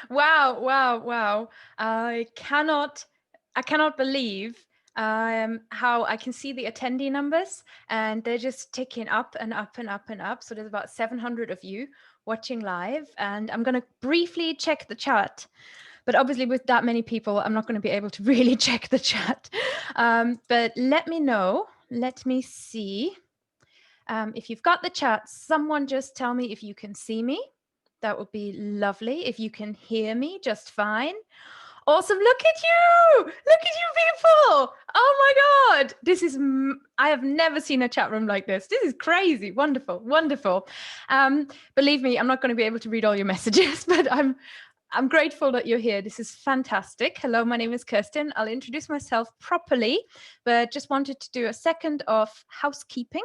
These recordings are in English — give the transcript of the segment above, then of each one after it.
Wow, wow, wow. I cannot believe how I can see the attendee numbers and they're just ticking up and up and up and up. So there's about 700 of you watching live, and I'm going to briefly check the chat. But obviously, with that many people, I'm not going to be able to really check the chat. But let me know. Let me see. If you've got the chat, someone just tell me if you can see me. That would be lovely. If you can hear me just fine. Awesome. Look at you. Look at you people. Oh my God. This is, I have never seen a chat room like this. This is crazy. Wonderful. Wonderful. Believe me, I'm not going to be able to read all your messages, but I'm grateful that you're here. This is fantastic. Hello, my name is Kerstin. I'll introduce myself properly, but just wanted to do a second of housekeeping.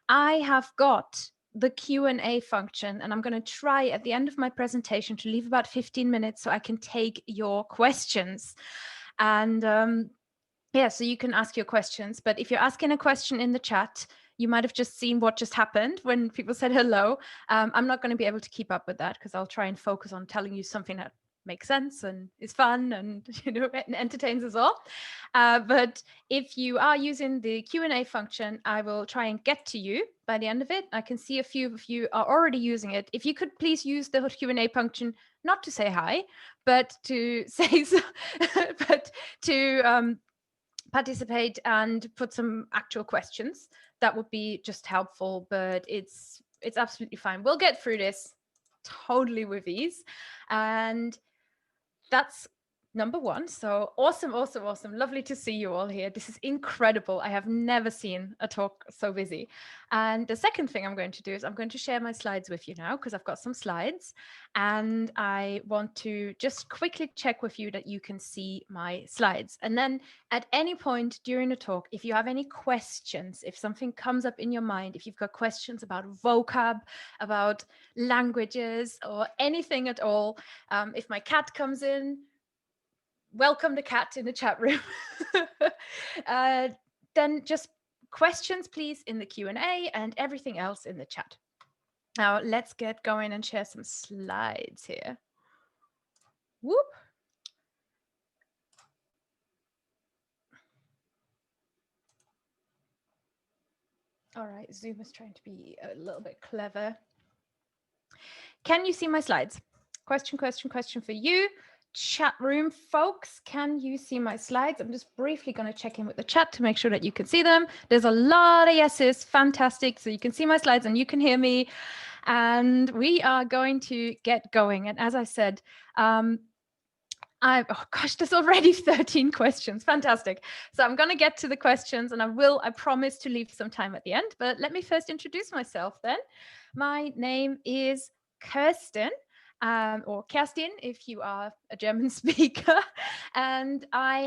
I have got the Q&A function, and I'm going to try at the end of my presentation to leave about 15 minutes so I can take your questions. And yeah, so you can ask your questions. But if you're asking a question in the chat, you might have just seen what just happened when people said hello. I'm not going to be able to keep up with that because I'll try and focus on telling you something that makes sense and is fun and entertains us all. But if you are using the Q&A function, I will try and get to you by the end of it. I can see a few of you are already using it. If you could please use the Q&A function, not to say hi, but to say so, but to participate and put some actual questions. That would be just helpful, but it's absolutely fine. We'll get through this totally with ease. And that's number one. So awesome, awesome, awesome. Lovely to see you all here. This is incredible. I have never seen a talk so busy. And the second thing I'm going to do is I'm going to share my slides with you now because I've got some slides and I want to just quickly check with you that you can see my slides. And then at any point during the talk, if you have any questions, if something comes up in your mind, if you've got questions about vocab, about languages or anything at all, if my cat comes in, welcome the cat in the chat room. Then just questions, please, in the Q&A and everything else in the chat. Now, let's get going and share some slides here. Whoop. All right, Zoom is trying to be a little bit clever. Can you see my slides? Question for you. Chat room folks, can you see my slides? I'm just briefly going to check in with the chat to make sure that you can see them. There's a lot of yeses. Fantastic. So you can see my slides and you can hear me. And we are going to get going. And as I said, oh gosh, there's already 13 questions. Fantastic. So I'm going to get to the questions and I promise to leave some time at the end. But let me first introduce myself then. My name is Kerstin. Or Kerstin, if you are a German speaker. And I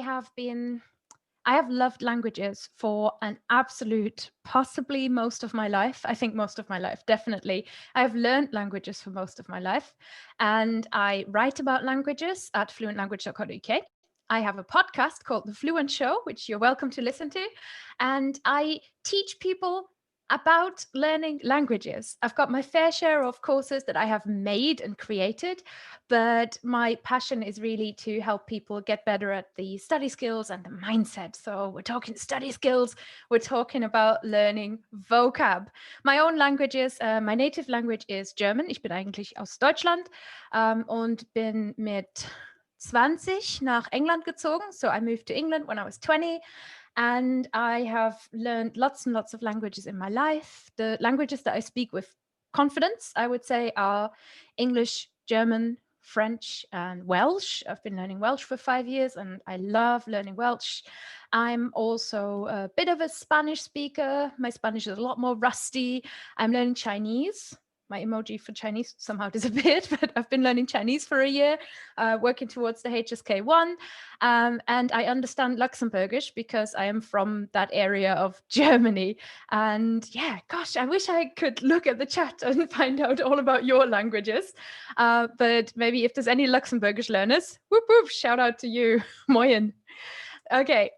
have loved languages for an absolute, possibly most of my life. I think most of my life, definitely. I have learned languages for most of my life. And I write about languages at fluentlanguage.co.uk. I have a podcast called The Fluent Show, which you're welcome to listen to. And I teach people about learning languages. I've got my fair share of courses that I have made and created, but my passion is really to help people get better at the study skills and the mindset. So we're talking study skills, we're talking about learning vocab. My own languages, my native language is German. Ich bin eigentlich aus Deutschland und bin mit 20 nach England gezogen. So I moved to England when I was 20. And I have learned lots and lots of languages in my life. The languages that I speak with confidence, I would say, are English, German, French, and Welsh. I've been learning Welsh for 5 years, and I love learning Welsh. I'm also a bit of a Spanish speaker. My Spanish is a lot more rusty. I'm learning Chinese. My emoji for Chinese somehow disappeared, but I've been learning Chinese for a year, working towards the HSK1. And I understand Luxembourgish because I am from that area of Germany. And yeah, gosh, I wish I could look at the chat and find out all about your languages. But maybe if there's any Luxembourgish learners, whoop, whoop, shout out to you. Moin. Okay.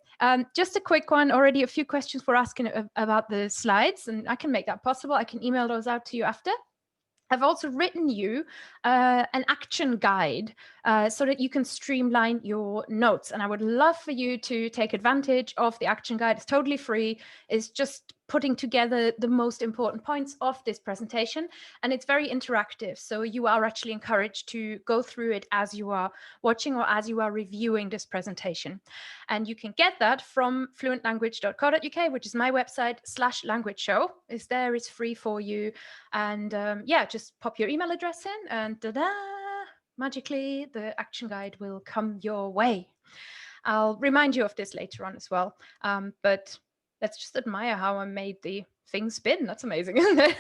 Just a quick one, already a few questions were asking about the slides, and I can make that possible. I can email those out to you after. I've also written you an action guide so that you can streamline your notes. And I would love for you to take advantage of the action guide. It's totally free. It's just putting together the most important points of this presentation. And it's very interactive. So you are actually encouraged to go through it as you are watching or as you are reviewing this presentation. And you can get that from fluentlanguage.co.uk, which is my website, /language show. It's there, it's free for you. And yeah, just pop your email address in and ta-da, magically the action guide will come your way. I'll remind you of this later on as well. But let's just admire how I made the thing spin. That's amazing, isn't it?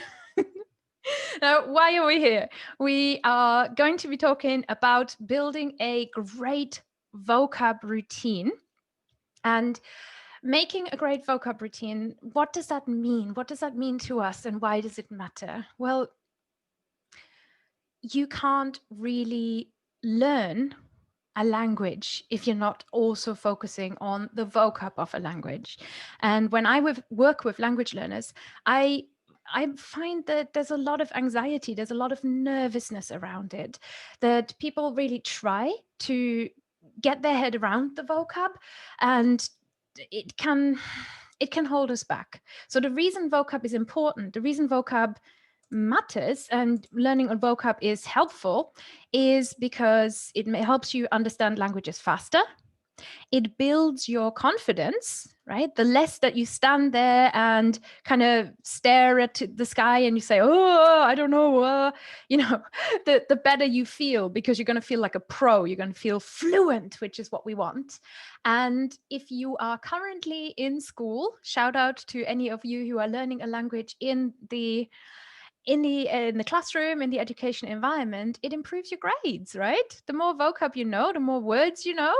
Now, why are we here? We are going to be talking about building a great vocab routine. And making a great vocab routine, what does that mean? What does that mean to us, and why does it matter? Well, you can't really learn a language if you're not also focusing on the vocab of a language. And when I work with language learners, I find that there's a lot of anxiety, there's a lot of nervousness around it, that people really try to get their head around the vocab, and it can hold us back. So the reason vocab is important, the reason vocab matters and learning on vocab is helpful is because it helps you understand languages faster. It builds your confidence, right? The less that you stand there and kind of stare at the sky and you say, oh, I don't know, the better you feel, because you're going to feel like a pro. You're going to feel fluent, which is what we want. And if you are currently in school, shout out to any of you who are learning a language in the classroom, in the education environment, it improves your grades, right? The more vocab you know, the more words you know.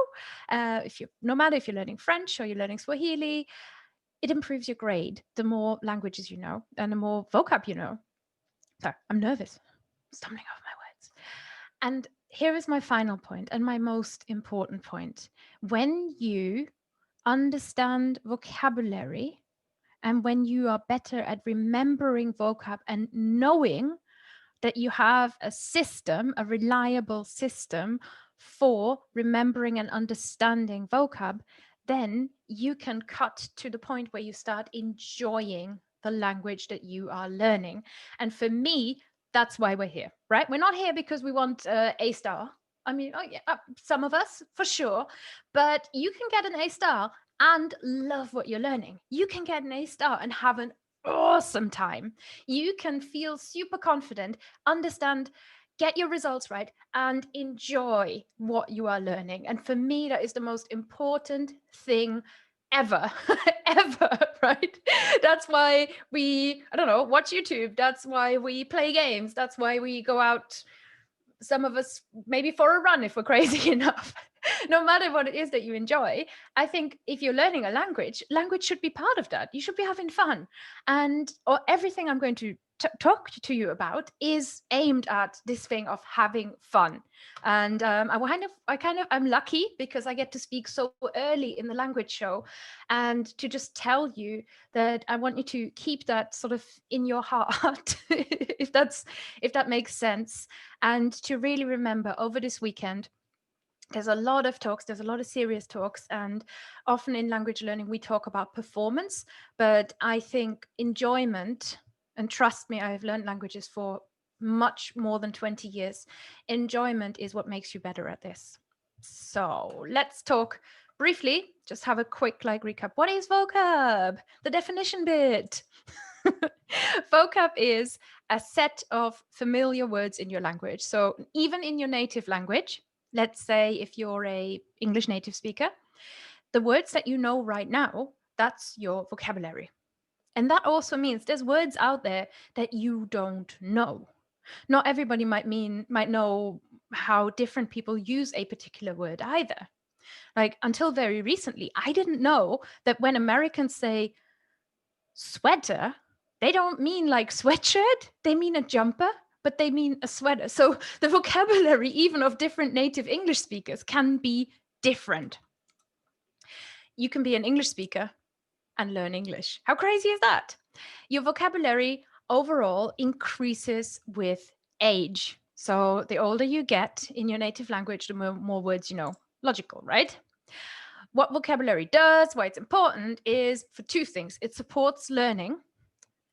No matter if you're learning French or you're learning Swahili, it improves your grade. The more languages you know and the more vocab you know. Sorry, I'm nervous, stumbling over my words. And here is my final point and my most important point. When you understand vocabulary, and when you are better at remembering vocab and knowing that you have a system, a reliable system for remembering and understanding vocab, then you can cut to the point where you start enjoying the language that you are learning. And for me, that's why we're here, right? We're not here because we want A star. I mean, oh yeah, some of us for sure, but you can get an A star and love what you're learning. You can get an A star and have an awesome time. You can feel super confident, understand, get your results right, and enjoy what you are learning. And for me, that is the most important thing ever, ever, right? That's why we, I don't know, watch YouTube. That's why we play games. That's why we go out, some of us maybe for a run if we're crazy enough. No matter what it is that you enjoy, I think if you're learning a language should be part of that. You should be having fun. And everything I'm going to talk to you about is aimed at this thing of having fun. And I'm lucky because I get to speak so early in the language show, and to just tell you that I want you to keep that sort of in your heart, if that makes sense, and to really remember over this weekend. There's a lot of talks, there's a lot of serious talks, and often in language learning we talk about performance, but I think enjoyment, and trust me, I've learned languages for much more than 20 years. Enjoyment is what makes you better at this. So let's talk briefly, just have a quick recap. What is vocab? The definition bit. Vocab is a set of familiar words in your language. So even in your native language, let's say if you're a English native speaker, the words that you know right now, that's your vocabulary. And that also means there's words out there that you don't know. Not everybody might know how different people use a particular word either. Like until very recently, I didn't know that when Americans say sweater, they don't mean like sweatshirt, they mean a jumper, but they mean a sweater. So the vocabulary even of different native English speakers can be different. You can be an English speaker and learn English. How crazy is that? Your vocabulary overall increases with age. So the older you get in your native language, the more words you know. Logical, right? What vocabulary does, why it's important, is for two things. It supports learning.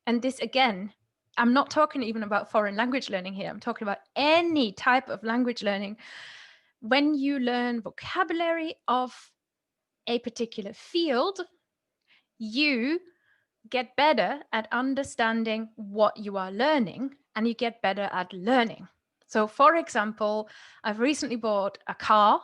And this, again, I'm not talking even about foreign language learning here. I'm talking about any type of language learning. When you learn vocabulary of a particular field, you get better at understanding what you are learning, and you get better at learning. So, for example, I've recently bought a car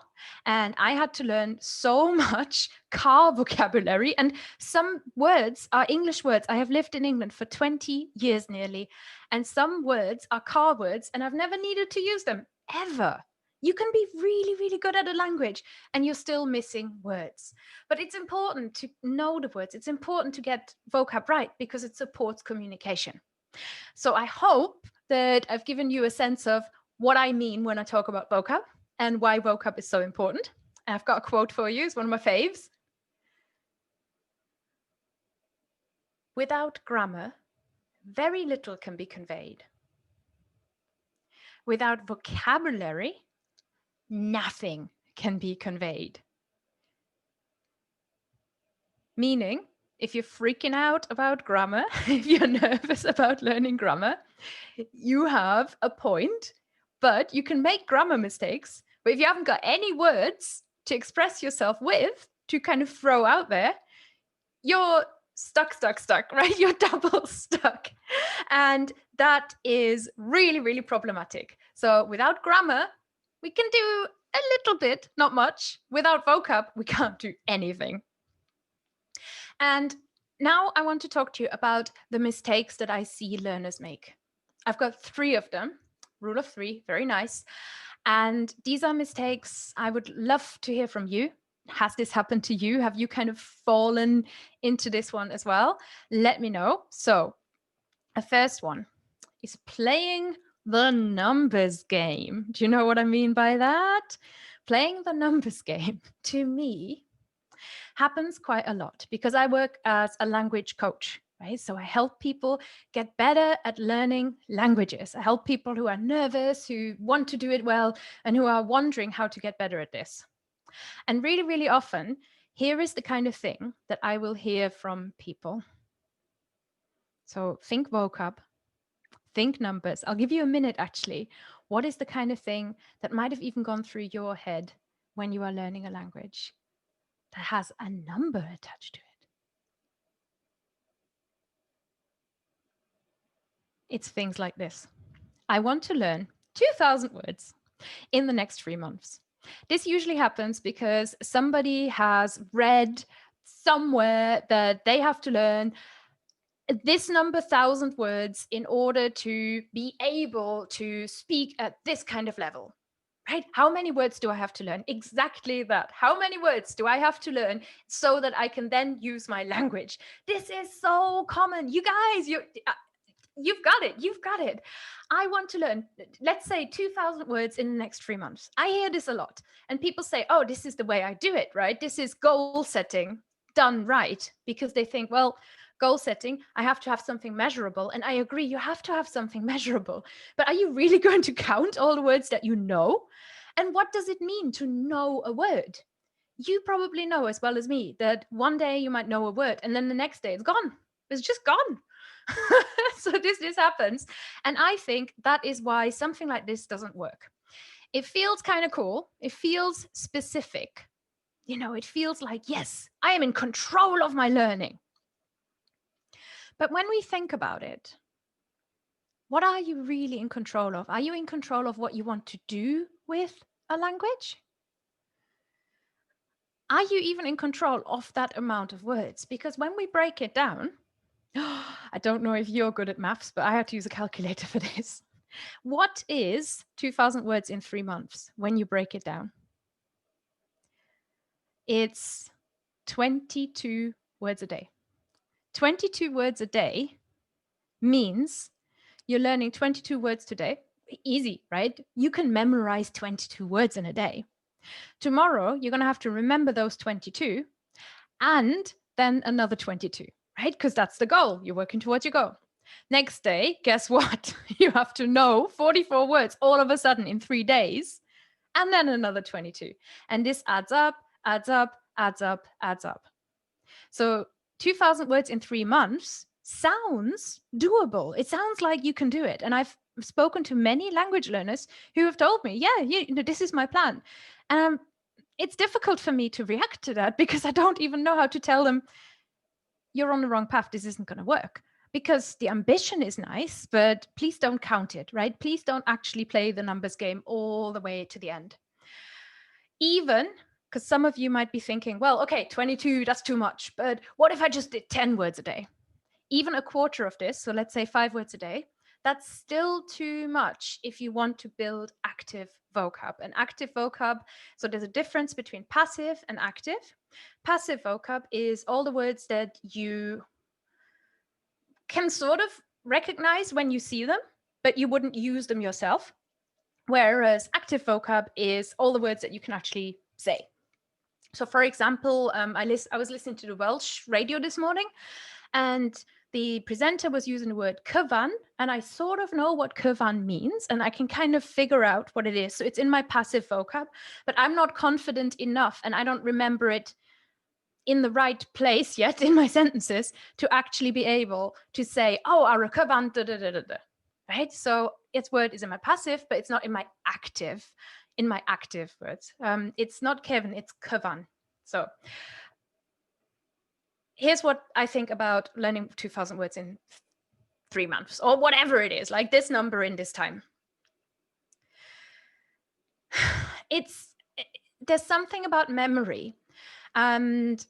and I had to learn so much car vocabulary. And some words are English words. I have lived in England for 20 years nearly. And some words are car words, and I've never needed to use them ever. You can be really, really good at a language and you're still missing words. But it's important to know the words. It's important to get vocab right because it supports communication. So I hope that I've given you a sense of what I mean when I talk about vocab and why vocab is so important. I've got a quote for you. It's one of my faves. Without grammar, very little can be conveyed. Without vocabulary, nothing can be conveyed. Meaning, if you're freaking out about grammar, if you're nervous about learning grammar, you have a point, but you can make grammar mistakes. But if you haven't got any words to express yourself with, to kind of throw out there, you're stuck, right? You're double stuck. And that is really, really problematic. So without grammar, we can do a little bit, not much. Without vocab, we can't do anything. And now I want to talk to you about the mistakes that I see learners make. I've got 3 of them. Rule of 3, very nice. And these are mistakes I would love to hear from you. Has this happened to you? Have you kind of fallen into this one as well? Let me know. So the first one is playing the numbers game. Do you know what I mean by that? Playing the numbers game, to me, happens quite a lot because I work as a language coach, right? So I help people get better at learning languages. I help people who are nervous, who want to do it well, and who are wondering how to get better at this. And really, really often, here is the kind of thing that I will hear from people. So think vocab, think numbers. I'll give you a minute, actually. What is the kind of thing that might have even gone through your head when you are learning a language that has a number attached to it? It's things like this. I want to learn 2,000 words in the next 3 months. This usually happens because somebody has read somewhere that they have to learn this number 1,000 words in order to be able to speak at this kind of level. Right? How many words do I have to learn? Exactly that. How many words do I have to learn so that I can then use my language? This is so common. You guys, you've got it. You've got it. I want to learn, let's say 2,000 words in the next 3 months. I hear this a lot. And people say, oh, this is the way I do it, right? This is goal setting done right. Because they think, well, goal setting, I have to have something measurable. And I agree, you have to have something measurable. But are you really going to count all the words that you know? And what does it mean to know a word? You probably know as well as me that one day you might know a word and then the next day it's gone. It's just gone. So this happens. And I think that is why something like this doesn't work. It feels kind of cool. It feels specific. You know, it feels like, yes, I am in control of my learning. But when we think about it, what are you really in control of? Are you in control of what you want to do with a language? Are you even in control of that amount of words? Because when we break it down, I don't know if you're good at maths, but I had to use a calculator for this. What is 2,000 words in 3 months when you break it down? It's 22 words a day. 22 words a day means you're learning 22 words today. Easy, right? You can memorize 22 words in a day. Tomorrow, you're going to have to remember those 22 and then another 22, right? Because that's the goal. You're working towards your goal. Next day, guess what? You have to know 44 words all of a sudden in 3 days, and then another 22. And this adds up, adds up, adds up, adds up. So 2,000 words in 3 months sounds doable. It sounds like you can do it. And I've spoken to many language learners who have told me, yeah, this is my plan. It's difficult for me to react to that because I don't even know how to tell them, you're on the wrong path. This isn't going to work. Because the ambition is nice, but please don't count it, right? Please don't actually play the numbers game all the way to the end. Even because some of you might be thinking, well, okay, 22, that's too much. But what if I just did 10 words a day? Even a quarter of this, so let's say 5 words a day, that's still too much if you want to build active vocab. And active vocab, so there's a difference between passive and active. Passive vocab is all the words that you can sort of recognize when you see them, but you wouldn't use them yourself. Whereas active vocab is all the words that you can actually say. So for example, I was listening to the Welsh radio this morning, and the presenter was using the word cyfan, and I sort of know what cyfan means, and I can kind of figure out what it is. So it's in my passive vocab, but I'm not confident enough, and I don't remember it in the right place yet in my sentences to actually be able to say, oh, ara cyfan, da, da, da, da, da. Right? So its word is in my passive, but it's not in my active words. It's not Kevin, it's cyfan. So here's what I think about learning 2,000 words in 3 months, or whatever it is, like this number in this time. There's something about memory and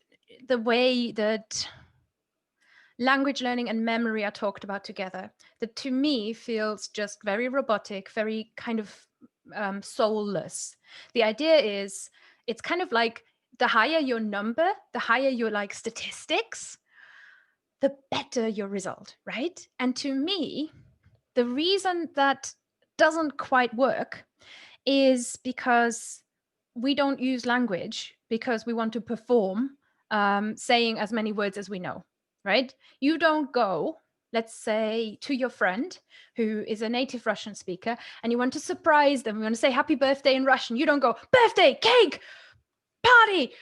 the way that language learning and memory are talked about together that to me feels just very robotic, very kind of soulless. The idea is it's kind of like the higher your number, the higher your like statistics, the better your result, right? And to me, the reason that doesn't quite work is because we don't use language because we want to perform saying as many words as we know, right? You don't go, let's say, to your friend who is a native Russian speaker and you want to surprise them. You want to say happy birthday in Russian. You don't go, birthday, cake, party,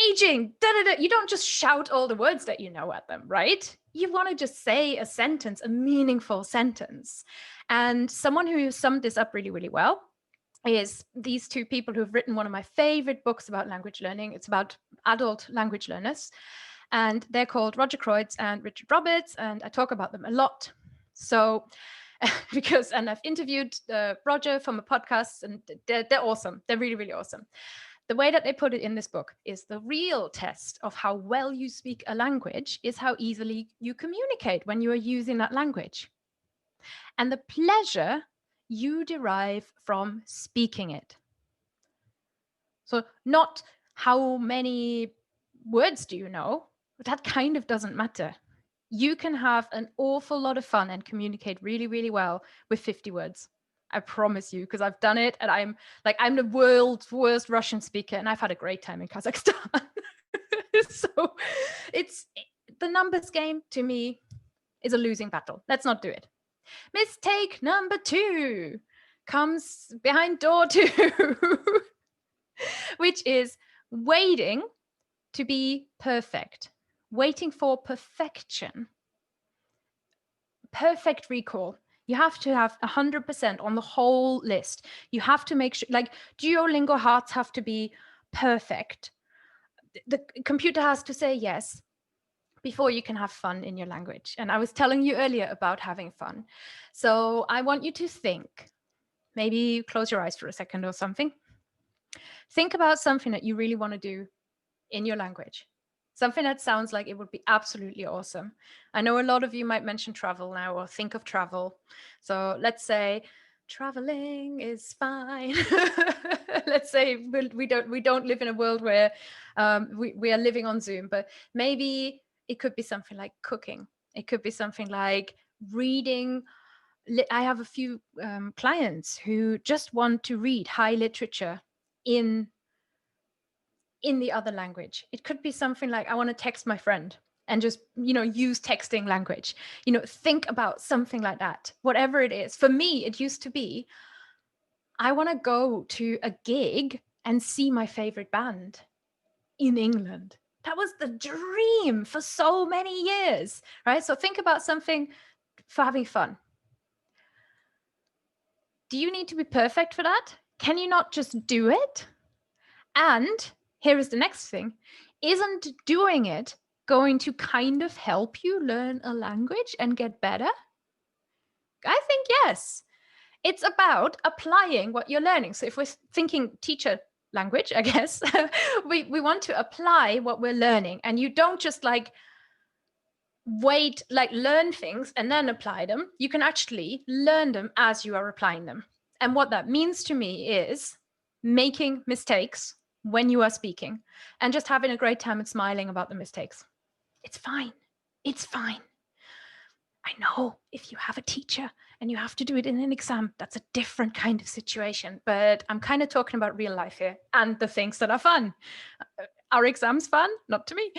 aging, da, da, da. You don't just shout all the words that you know at them, right? You want to just say a sentence, a meaningful sentence. And someone who summed this up really, really well is these two people who've written one of my favorite books about language learning. It's about adult language learners. And they're called Roger Kreutz and Richard Roberts. And I talk about them a lot. So, and I've interviewed Roger from a podcast, and they're awesome. They're really, really awesome. The way that they put it in this book is the real test of how well you speak a language is how easily you communicate when you are using that language. And the pleasure you derive from speaking it. So not how many words do you know, that kind of doesn't matter. You can have an awful lot of fun and communicate really, really well with 50 words. I promise you, because I've done it, and I'm the world's worst Russian speaker, and I've had a great time in Kazakhstan. So it's the numbers game to me is a losing battle. Let's not do it. Mistake number 2 comes behind door 2, which is waiting to be perfect, waiting for perfection, perfect recall. You have to have 100% on the whole list. You have to make sure, like Duolingo hearts have to be perfect. The computer has to say yes before you can have fun in your language. And I was telling you earlier about having fun. So I want you to think, maybe close your eyes for a second or something. Think about something that you really want to do in your language. Something that sounds like it would be absolutely awesome. I know a lot of you might mention travel now or think of travel. So let's say traveling is fine. Let's say we don't live in a world where we are living on Zoom, but maybe it could be something like cooking. It could be something like reading. I have a few clients who just want to read high literature in the other language. It could be something like, I want to text my friend and just, use texting language. Think about something like that, whatever it is. For me, it used to be, I want to go to a gig and see my favorite band in England. That was the dream for so many years, right? So think about something for having fun. Do you need to be perfect for that? Can you not just do it? And here is the next thing. Isn't doing it going to kind of help you learn a language and get better? I think yes. It's about applying what you're learning. So if we're thinking teacher language, I guess, we want to apply what we're learning. And you don't just learn things and then apply them. You can actually learn them as you are applying them. And what that means to me is making mistakes when you are speaking and just having a great time and smiling about the mistakes. It's fine. It's fine. I know if you have a teacher and you have to do it in an exam, that's a different kind of situation. But I'm kind of talking about real life here and the things that are fun. Are exams fun? Not to me.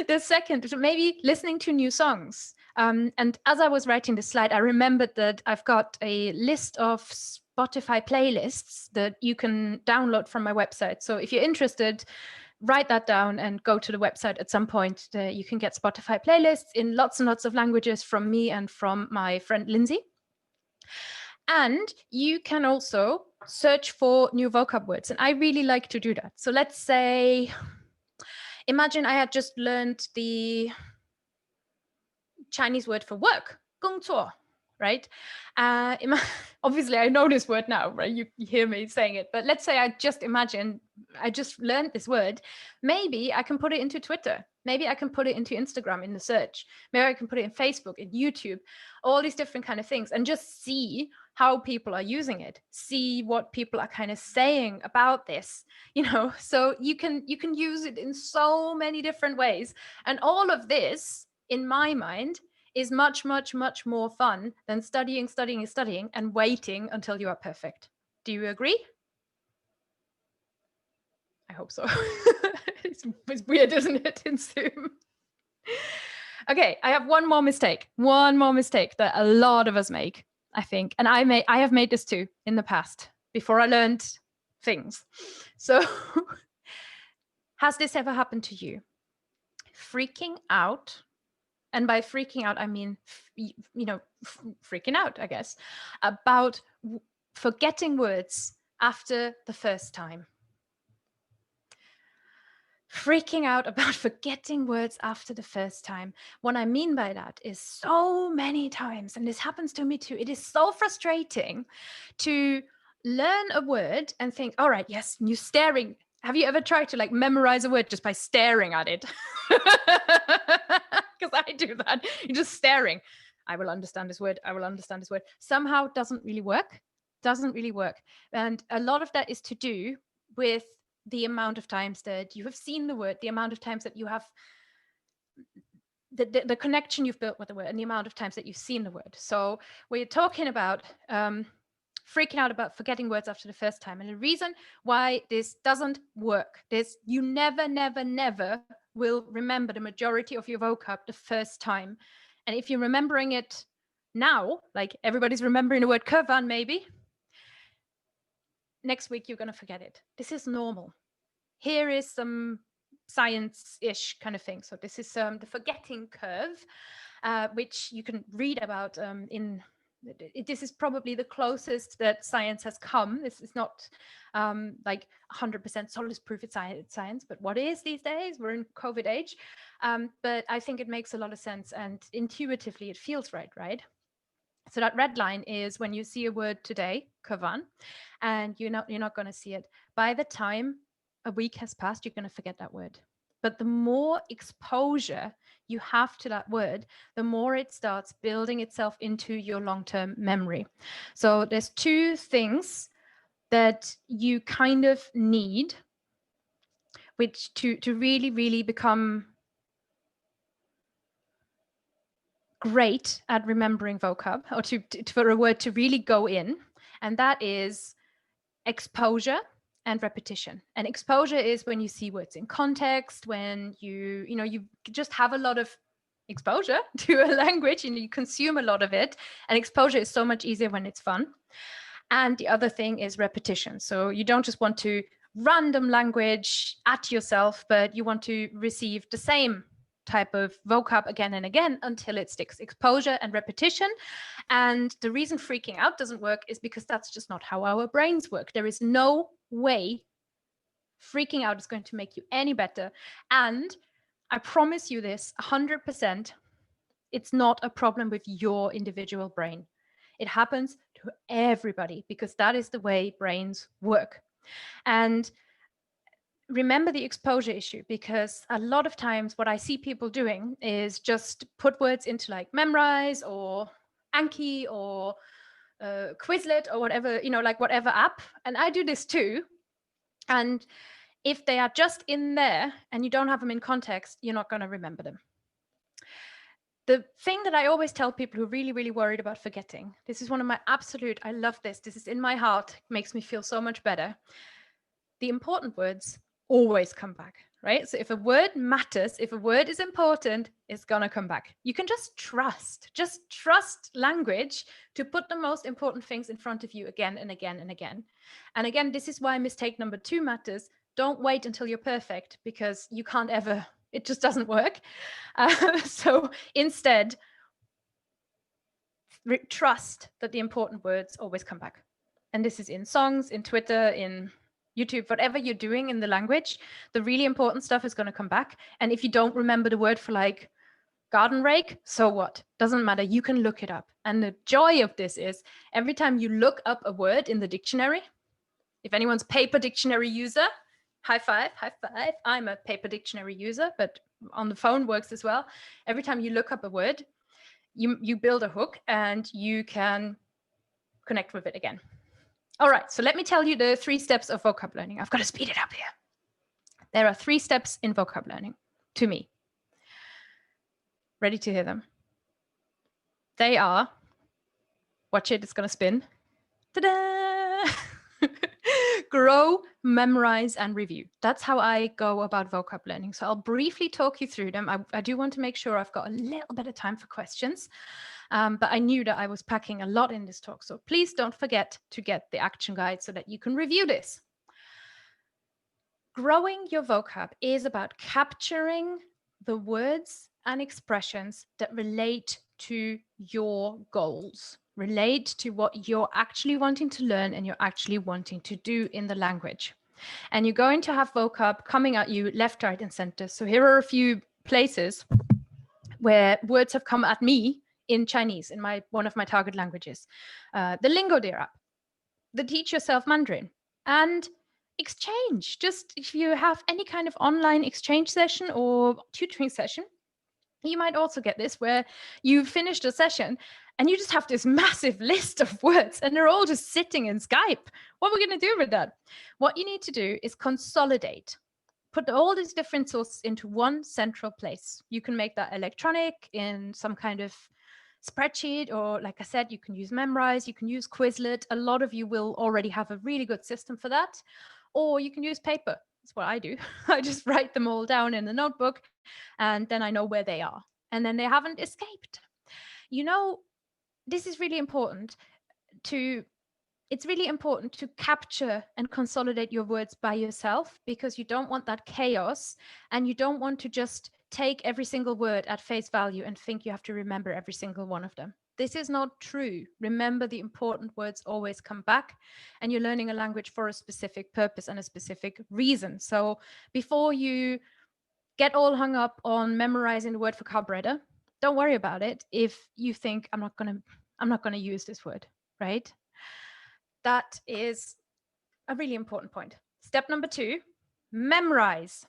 The second, maybe listening to new songs. And as I was writing this slide, I remembered that I've got a list of Spotify playlists that you can download from my website. So if you're interested, write that down and go to the website at some point. You can get Spotify playlists in lots and lots of languages from me and from my friend Lindsay. And you can also search for new vocab words. And I really like to do that. So let's say, imagine I had just learned the Chinese word for work, 工作, right? Obviously, I know this word now, right? You hear me saying it. But let's say I just learned this word. Maybe I can put it into Twitter. Maybe I can put it into Instagram in the search. Maybe I can put it in Facebook, in YouTube, all these different kind of things, and just see how people are using it. See what people are kind of saying about this, So you can use it in so many different ways. And all of this, in my mind, is much, much, much more fun than studying and waiting until you are perfect. Do you agree? I hope so. It's weird, isn't it, in Zoom? Okay, I have one more mistake that a lot of us make, I think. And I have made this too in the past, before I learned things. So has this ever happened to you? Freaking out. And by freaking out, I mean, freaking out, I guess, about forgetting words after the first time. Freaking out about forgetting words after the first time. What I mean by that is so many times, and this happens to me too, it is so frustrating to learn a word and think, all right, yes, you're staring. Have you ever tried to memorize a word just by staring at it? Because I do that. You're just staring. I will understand this word. Somehow doesn't really work. And a lot of that is to do with the amount of times that you have seen the word, the amount of times that you have the connection you've built with the word, and the amount of times that you've seen the word. So we're talking about freaking out about forgetting words after the first time. And the reason why this doesn't work, you never will remember the majority of your vocab the first time. And if you're remembering it now, like everybody's remembering the word kovan maybe, next week you're going to forget it. This is normal. Here is some science-ish kind of thing. So this is the forgetting curve, which you can read about this is probably the closest that science has come. This is not 100% solid proof it's science, but what is these days? We're in COVID age. But I think it makes a lot of sense, and intuitively it feels right? So that red line is when you see a word today, kovan, and you're not going to see it. By the time a week has passed, you're going to forget that word. But the more exposure you have to that word, the more it starts building itself into your long-term memory. So there's two things that you kind of need, which to really, really become great at remembering vocab, or for a word to really go in, and that is exposure and repetition. And exposure is when you see words in context, when you just have a lot of exposure to a language and you consume a lot of it. And exposure is so much easier when it's fun. And the other thing is repetition. So you don't just want to random language at yourself, but you want to receive the same type of vocab again and again until it sticks. Exposure and repetition. And the reason freaking out doesn't work is because that's just not how our brains work. There is no way freaking out is going to make you any better. And I promise you this 100%, it's not a problem with your individual brain. It happens to everybody because that is the way brains work. And remember the exposure issue, because a lot of times what I see people doing is just put words into like Memrise or Anki or Quizlet or whatever, like whatever app. And I do this too. And if they are just in there and you don't have them in context, you're not going to remember them. The thing that I always tell people who are really, really worried about forgetting, this is one of my absolute, I love this. This is in my heart, makes me feel so much better. The important words always come back, right? So if a word matters, if a word is important, it's going to come back. You can just trust language to put the most important things in front of you again and again and again. And again, this is why mistake number 2 matters. Don't wait until you're perfect, because you can't ever, it just doesn't work. So instead, trust that the important words always come back. And this is in songs, in Twitter, in YouTube, whatever you're doing in the language, the really important stuff is going to come back. And if you don't remember the word for like garden rake, so what? Doesn't matter. You can look it up. And the joy of this is every time you look up a word in the dictionary, if anyone's paper dictionary user, high five, high five. I'm a paper dictionary user, but on the phone works as well. Every time you look up a word, you build a hook and you can connect with it again. All right, so let me tell you the 3 steps of vocab learning. I've got to speed it up here. There are 3 steps in vocab learning to me. Ready to hear them? They are, watch it, it's going to spin. Ta-da! Grow, memorize, and review. That's how I go about vocab learning. So I'll briefly talk you through them. I do want to make sure I've got a little bit of time for questions. But I knew that I was packing a lot in this talk. So please don't forget to get the action guide so that you can review this. Growing your vocab is about capturing the words and expressions that relate to your goals, relate to what you're actually wanting to learn and you're actually wanting to do in the language. And you're going to have vocab coming at you left, right, and center. So here are a few places where words have come at me in Chinese, in one of my target languages. The Lingodeer app, the Teach Yourself Mandarin, and exchange. Just if you have any kind of online exchange session or tutoring session, you might also get this where you've finished a session and you just have this massive list of words and they're all just sitting in Skype. What are we going to do with that? What you need to do is consolidate. Put all these different sources into one central place. You can make that electronic in some kind of spreadsheet, or like I said, you can use Memrise, you can use Quizlet. A lot of you will already have a really good system for that. Or you can use paper. That's what I do. I just write them all down in a notebook and then I know where they are. And then they haven't escaped. This is really important it's really important to capture and consolidate your words by yourself, because you don't want that chaos and you don't want to just take every single word at face value and think you have to remember every single one of them. This is not true. Remember, the important words always come back, and you're learning a language for a specific purpose and a specific reason. So before you get all hung up on memorizing the word for carburetor, don't worry about it if you think I'm not going to use this word, right? That is a really important point. Step number 2, memorize.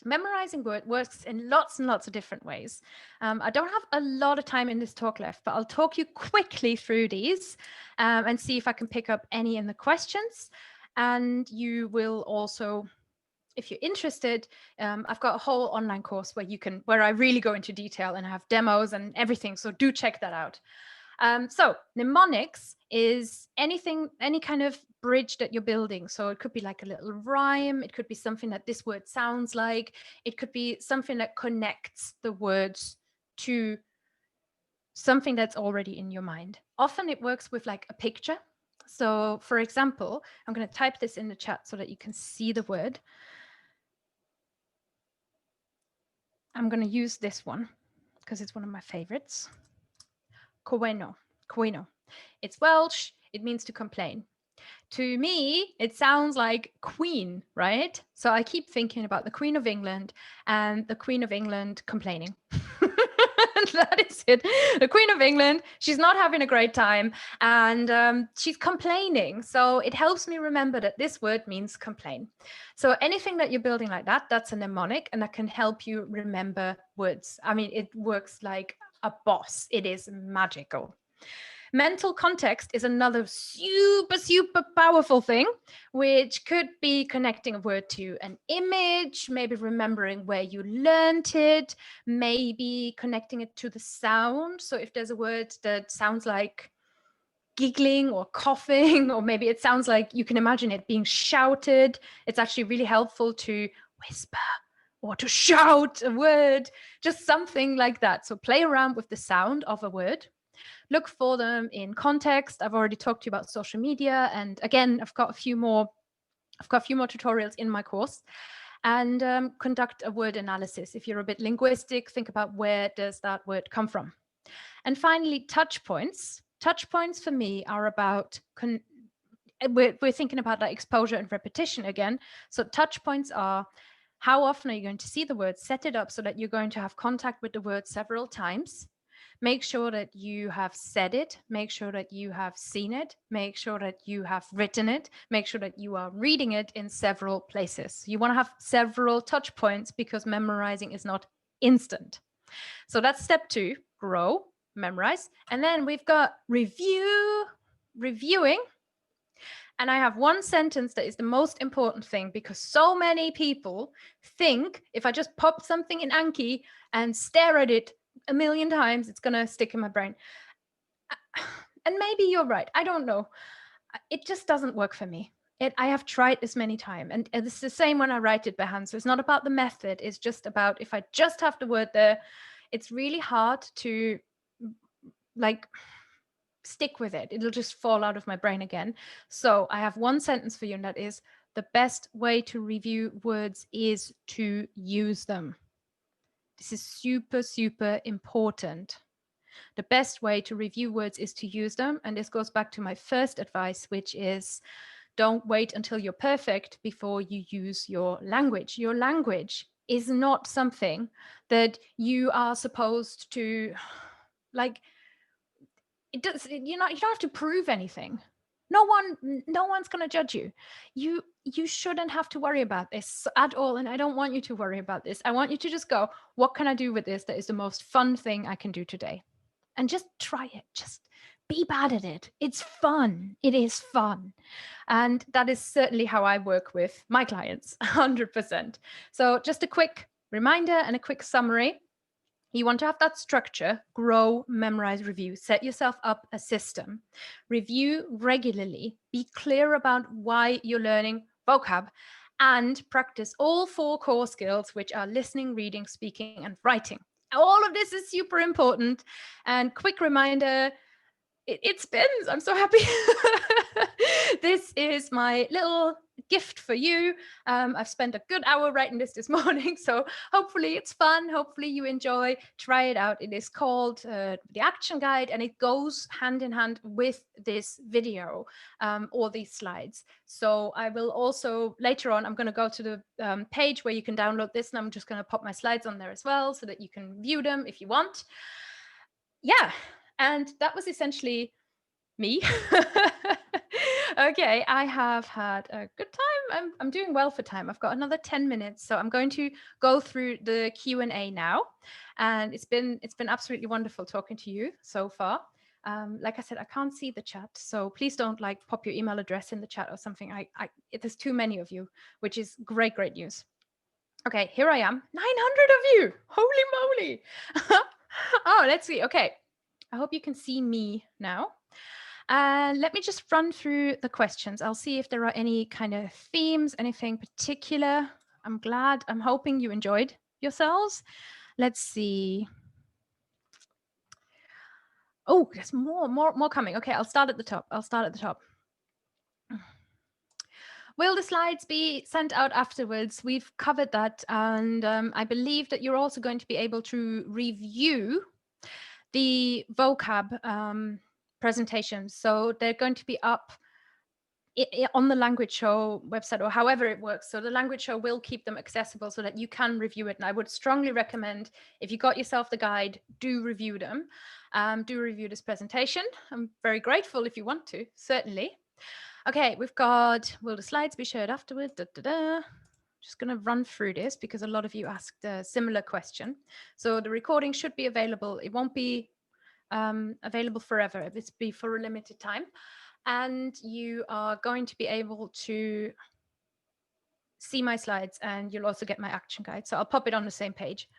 Memorizing works in lots and lots of different ways. I don't have a lot of time in this talk left, but I'll talk you quickly through these and see if I can pick up any in the questions. And you will also, if you're interested, I've got a whole online course where I really go into detail and I have demos and everything. So do check that out. So mnemonics is any kind of bridge that you're building. So it could be like a little rhyme. It could be something that this word sounds like. It could be something that connects the words to something that's already in your mind. Often it works with like a picture. So for example, I'm going to type this in the chat so that you can see the word. I'm going to use this one because it's one of my favorites. Coweno. Coweno. It's Welsh. It means to complain. To me, it sounds like queen, right? So I keep thinking about the Queen of England and the Queen of England complaining. That is it. The Queen of England, she's not having a great time and she's complaining. So it helps me remember that this word means complain. So anything that you're building like that, that's a mnemonic and that can help you remember words. I mean, it works like a boss. It is magical. Mental context is another super powerful thing, which could be connecting a word to an image, maybe remembering where you learned it, maybe connecting it to the sound. So if there's a word that sounds like giggling or coughing, or maybe it sounds like you can imagine it being shouted, it's actually really helpful to whisper or to shout a word, just something like that. So play around with the sound of a word. Look for them in context. I've already talked to you about social media. And again, I've got a few more tutorials in my course. And conduct a word analysis. If you're a bit linguistic, think about where does that word come from. And finally, touch points. Touch points for me are about, we're thinking about that exposure and repetition again. So touch points are, how often are you going to see the word? Set it up so that you're going to have contact with the word several times. Make sure that you have said it. Make sure that you have seen it. Make sure that you have written it. Make sure that you are reading it in several places. You want to have several touch points because memorizing is not instant. So that's step 2, grow, memorize. And then we've got reviewing. And I have one sentence that is the most important thing because so many people think if I just pop something in Anki and stare at it a million times, it's going to stick in my brain. And maybe you're right. I don't know. It just doesn't work for me. I have tried this many times. And it's the same when I write it by hand. So it's not about the method. It's just about if I just have the word there, it's really hard to like stick with it. It'll just fall out of my brain again. So I have one sentence for you, and that is the best way to review words is to use them. This is super important. The best way to review words is to use them. And this goes back to my first advice, which is don't wait until you're perfect before you use your language. Your language is not something that you are supposed to like. It does. You don't have to prove anything. No one's going to judge you. You shouldn't have to worry about this at all. And I don't want you to worry about this. I want you to just go, what can I do with this that is the most fun thing I can do today? And just try it. Just be bad at it. It's fun. It is fun. And that is certainly how I work with my clients, 100%. So just a quick reminder and a quick summary. You want to have that structure, grow, memorize, review, set yourself up a system, review regularly, be clear about why you're learning vocab, and practice all 4 core skills, which are listening, reading, speaking, and writing. All of this is super important. And quick reminder, it spins. I'm so happy. This is my little gift for you. I've spent a good hour writing this morning, so hopefully it's fun. Hopefully you enjoy. Try it out. It is called the Action Guide, and it goes hand in hand with this video or these slides. So I will also, later on, I'm going to go to the page where you can download this, and I'm just going to pop my slides on there as well so that you can view them if you want. Yeah, and that was essentially me. Okay, I have had a good time. I'm doing well for time. I've got another 10 minutes, so I'm going to go through the Q&A now. And it's been absolutely wonderful talking to you so far. Like I said, I can't see the chat, so please don't like pop your email address in the chat or something. There's too many of you, which is great news. Okay, here I am. 900 of you. Holy moly. Oh, let's see. Okay, I hope you can see me now. Let me just run through the questions. I'll see if there are any kind of themes, anything particular. I'm hoping you enjoyed yourselves. Let's see. Oh, there's more coming. Okay, I'll start at the top. Will the slides be sent out afterwards? We've covered that, and I believe that you're also going to be able to review the vocab presentations. So they're going to be up on the Language Show website, or however it works. So the Language Show will keep them accessible so that you can review it. And I would strongly recommend, if you got yourself the guide, do review them. Do review this presentation. I'm very grateful if you want to, certainly. Okay, we've got, will the slides be shared afterwards? Just going to run through this because a lot of you asked a similar question. So the recording should be available. It won't be available forever. It's be for a limited time. And you are going to be able to see my slides, and you'll also get my action guide. So I'll pop it on the same page.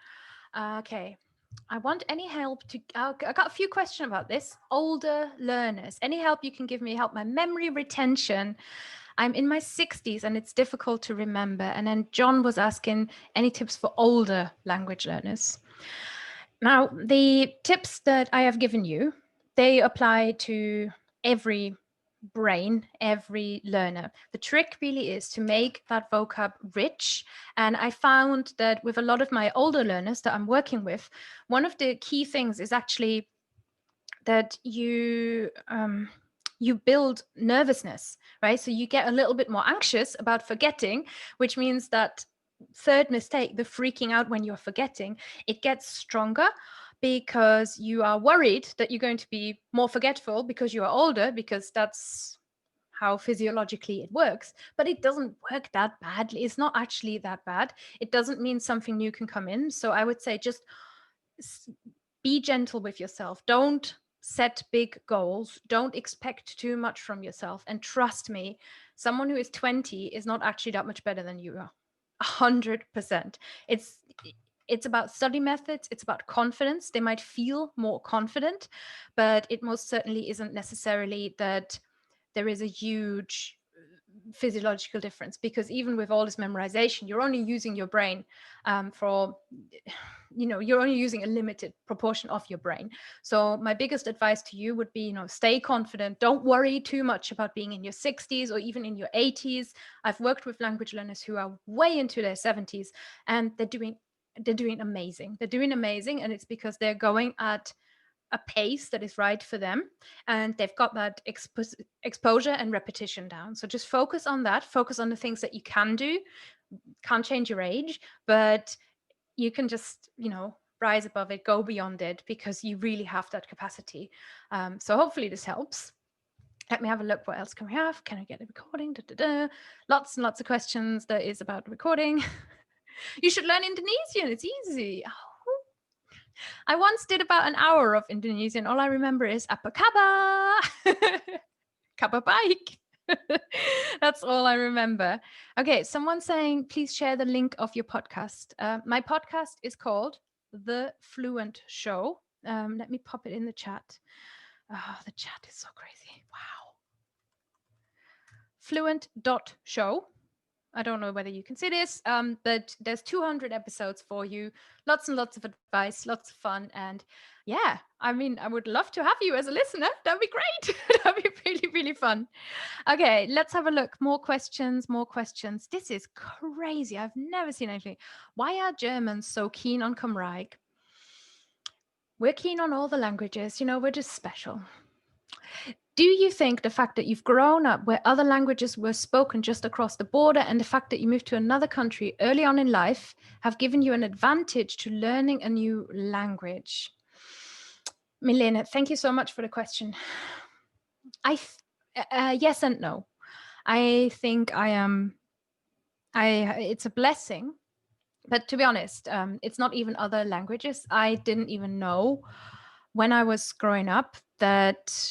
Okay. I want any help to, I got a few questions about this. Older learners, any help you can give me, help my memory retention. I'm in my 60s and it's difficult to remember. And then John was asking any tips for older language learners. Now, the tips that I have given you, they apply to every brain, every learner. The trick really is to make that vocab rich. And I found that with a lot of my older learners that I'm working with, one of the key things is actually that you build nervousness, right? So you get a little bit more anxious about forgetting, which means that third mistake, the freaking out when you're forgetting, it gets stronger because you are worried that you're going to be more forgetful because you are older, because that's how physiologically it works. But it doesn't work that badly. It's not actually that bad. It doesn't mean something new can come in. So I would say just be gentle with yourself. Don't set big goals. Don't expect too much from yourself. And trust me, someone who is 20 is not actually that much better than you are. 100%. It's about study methods. It's about confidence. They might feel more confident, but it most certainly isn't necessarily that there is a huge physiological difference, because even with all this memorization, you're only using your brain you're only using a limited proportion of your brain. So my biggest advice to you would be, stay confident. Don't worry too much about being in your 60s or even in your 80s. I've worked with language learners who are way into their 70s, and they're doing amazing. They're doing amazing, and it's because they're going at a pace that is right for them, and they've got that exposure and repetition down. So just focus on that. Focus on the things that you can do. Can't change your age, but you can just rise above it, go beyond it, because you really have that capacity. So hopefully this helps. Let me have a look. What else can we have? Can I get a recording? Lots and lots of questions that is about recording. You should learn Indonesian. It's easy. I once did about an hour of Indonesian. All I remember is apa kabar? Kabar baik. That's all I remember. Okay, someone's saying, please share the link of your podcast. My podcast is called The Fluent Show. Let me pop it in the chat. Oh, the chat is so crazy. Wow. Fluent.show. I don't know whether you can see this, but there's 200 episodes for you. Lots and lots of advice, lots of fun. And yeah, I would love to have you as a listener. That'd be great. That'd be really, really fun. Okay, let's have a look. More questions. This is crazy. I've never seen anything. Why are Germans so keen on Cymraeg? We're keen on all the languages. We're just special. Do you think the fact that you've grown up where other languages were spoken just across the border, and the fact that you moved to another country early on in life, have given you an advantage to learning a new language? Milena, thank you so much for the question. Yes and no. I think it's a blessing, but to be honest, it's not even other languages. I didn't even know when I was growing up that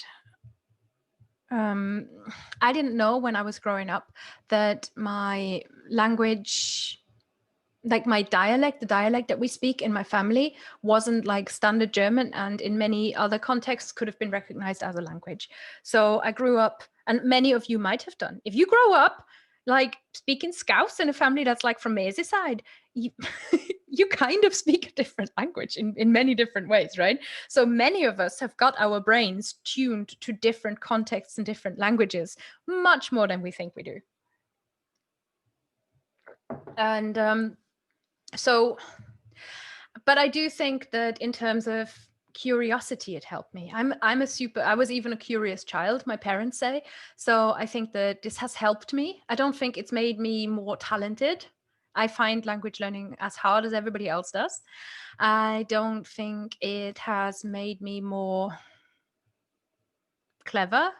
my language like my dialect, the dialect that we speak in my family wasn't like standard German, and in many other contexts could have been recognized as a language. So I grew up, and many of you might have done. If you grow up like speaking Scouse in a family that's like from Merseyside, you, you kind of speak a different language in many different ways, right? So many of us have got our brains tuned to different contexts and different languages, much more than we think we do. And so, but I do think that in terms of curiosity, it helped me. I was even a curious child, my parents say. So I think that this has helped me. I don't think it's made me more talented. I find language learning as hard as everybody else does. I don't think it has made me more clever.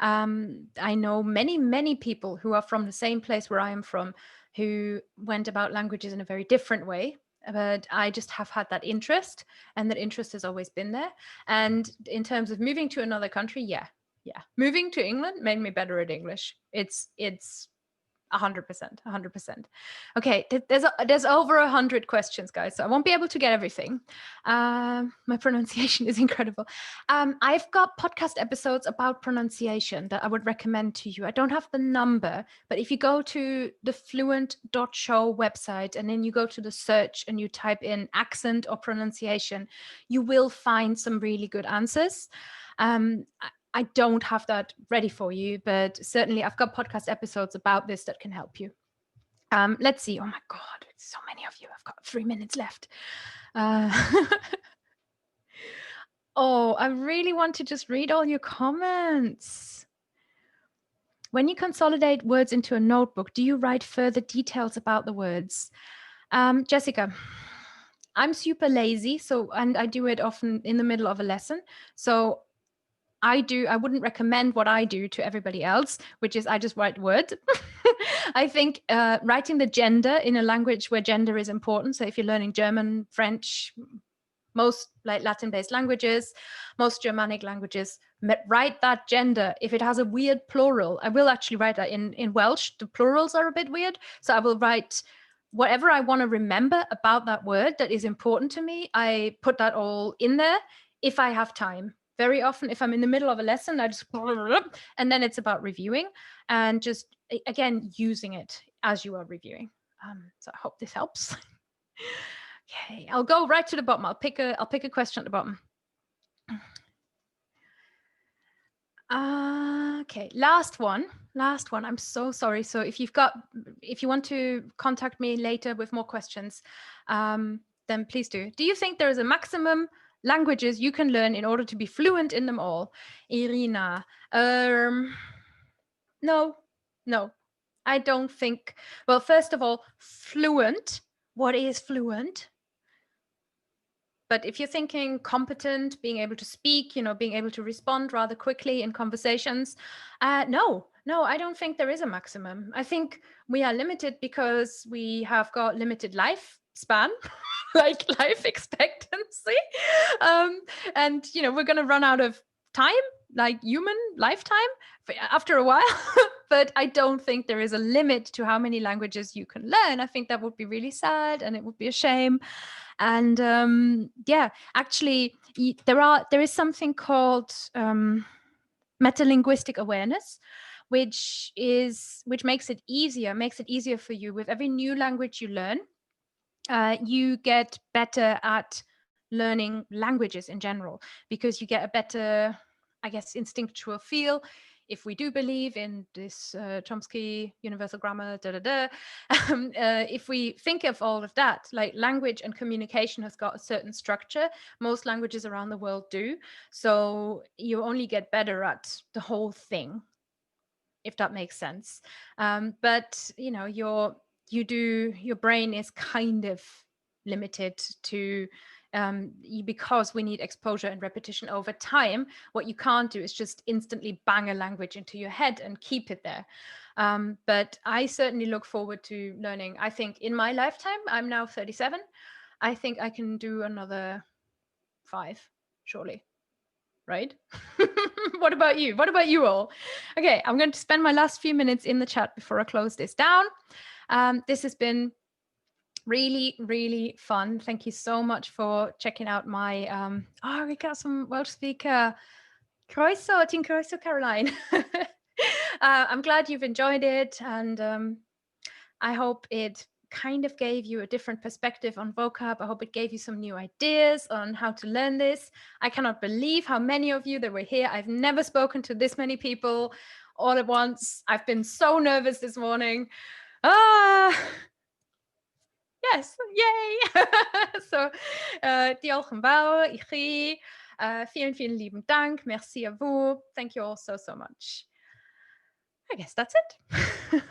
I know many people who are from the same place where I am from, who went about languages in a very different way. But I just have had that interest, and that interest has always been there. And in terms of moving to another country, yeah. Moving to England made me better at English. It's 100%. Okay, there's over 100 questions, guys, so I won't be able to get everything. My pronunciation is incredible. I've got podcast episodes about pronunciation that I would recommend to you. I don't have the number, but if you go to the fluent.show website and then you go to the search and you type in accent or pronunciation, you will find some really good answers. I don't have that ready for you, but certainly I've got podcast episodes about this that can help you. Let's see. Oh my God, so many of you. I've got 3 minutes left. Oh, I really want to just read all your comments. When you consolidate words into a notebook, do you write further details about the words? Jessica, I'm super lazy, and I do it often in the middle of a lesson. So I wouldn't recommend what I do to everybody else, which is I just write words. I think writing the gender in a language where gender is important. So if you're learning German, French, most like Latin-based languages, most Germanic languages, write that gender. If it has a weird plural, I will actually write that in Welsh. The plurals are a bit weird. So I will write whatever I want to remember about that word that is important to me. I put that all in there if I have time. Very often, if I'm in the middle of a lesson, I just, and then it's about reviewing and just, again, using it as you are reviewing. So I hope this helps. Okay, I'll go right to the bottom. I'll pick a question at the bottom. Okay, last one. I'm so sorry. So if you want to contact me later with more questions, then please do. Do you think there is a maximum languages you can learn in order to be fluent in them all? Irina, no, I don't think. Well, first of all, fluent. What is fluent? But if you're thinking competent, being able to speak, being able to respond rather quickly in conversations, no, I don't think there is a maximum. I think we are limited because we have got limited lifespan, like life expectancy. And, we're going to run out of time, like human lifetime after a while. But I don't think there is a limit to how many languages you can learn. I think that would be really sad and it would be a shame. And actually, there is something called metalinguistic awareness, which makes it easier for you. With every new language you learn, you get better at learning languages in general, because you get a better, I guess, instinctual feel. If we do believe in this Chomsky universal grammar, if we think of all of that, like language and communication has got a certain structure, most languages around the world do. So you only get better at the whole thing, if that makes sense. But your brain is kind of limited to because we need exposure and repetition over time. What you can't do is just instantly bang a language into your head and keep it there. But I certainly look forward to learning. I think in my lifetime, I'm now 37. I think I can do another 5, surely. Right? What about you? What about you all? Okay, I'm going to spend my last few minutes in the chat before I close this down. This has been Really, really fun. Thank you so much for checking out my we got some Welsh speaker. Croeso, ti'n croeso, Caroline. I'm glad you've enjoyed it, and I hope it kind of gave you a different perspective on vocab. I hope it gave you some new ideas on how to learn this. I cannot believe how many of you that were here. I've never spoken to this many people all at once. I've been so nervous this morning. Yes, yay! So, diolch yn fawr I chi. Vielen, vielen lieben Dank. Merci à vous. Thank you all so, so much. I guess that's it.